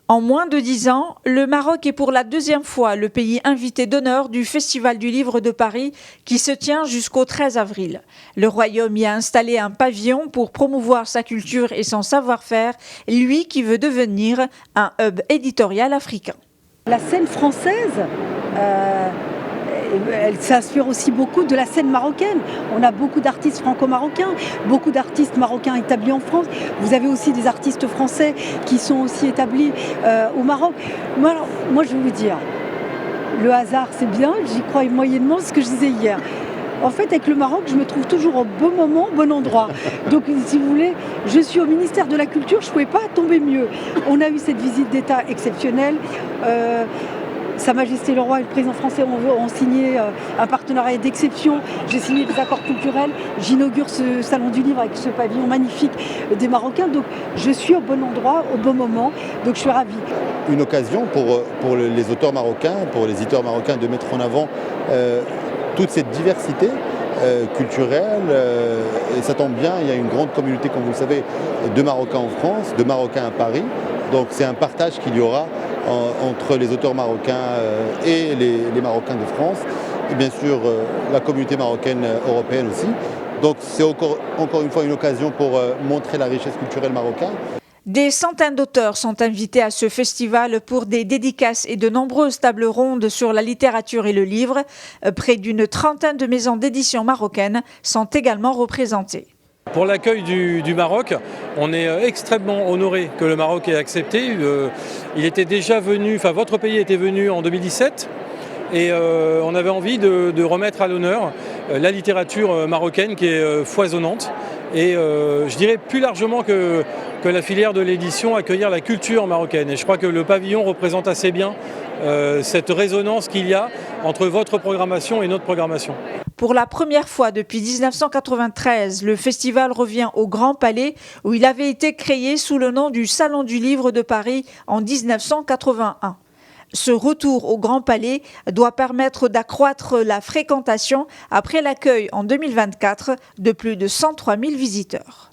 En moins de 10 ans, le Maroc est pour la deuxième fois le pays invité d'honneur du Festival du Livre de Paris qui se tient jusqu'au 13 avril. Le Royaume y a installé un pavillon pour promouvoir sa culture et son savoir-faire, lui qui veut devenir un hub éditorial africain. La scène française, elle s'inspire aussi beaucoup de la scène marocaine. On a beaucoup d'artistes franco-marocains, beaucoup d'artistes marocains établis en France. Vous avez aussi des artistes français qui sont aussi établis au Maroc. Moi, je vais vous dire, le hasard, c'est bien, j'y crois moyennement, ce que je disais hier. En fait, avec le Maroc, je me trouve toujours au bon moment, au bon endroit. Donc, si vous voulez, je suis au ministère de la Culture, je ne pouvais pas tomber mieux. On a eu cette visite d'État exceptionnelle. Sa Majesté le Roi et le président français ont signé un partenariat d'exception. J'ai signé des accords culturels. J'inaugure ce salon du livre avec ce pavillon magnifique des Marocains. Donc, je suis au bon endroit, au bon moment. Donc, je suis ravie. Une occasion pour les auteurs marocains, pour les éditeurs marocains de mettre en avant toute cette diversité culturelle, et ça tombe bien, il y a une grande communauté, comme vous le savez, de Marocains en France, de Marocains à Paris, donc c'est un partage qu'il y aura entre les auteurs marocains et les Marocains de France, et bien sûr la communauté marocaine européenne aussi, donc c'est encore une fois une occasion pour montrer la richesse culturelle marocaine. Des centaines d'auteurs sont invités à ce festival pour des dédicaces et de nombreuses tables rondes sur la littérature et le livre. Près d'une trentaine de maisons d'édition marocaines sont également représentées. Pour l'accueil du Maroc, on est extrêmement honoré que le Maroc ait accepté. Il était déjà venu, votre pays était venu en 2017. Et on avait envie de remettre à l'honneur la littérature marocaine qui est foisonnante. Et je dirais plus largement que la filière de l'édition, accueillir la culture marocaine. Et je crois que le pavillon représente assez bien cette résonance qu'il y a entre votre programmation et notre programmation. Pour la première fois depuis 1993, le festival revient au Grand Palais où il avait été créé sous le nom du Salon du Livre de Paris en 1981. Ce retour au Grand Palais doit permettre d'accroître la fréquentation après l'accueil en 2024 de plus de 103 000 visiteurs.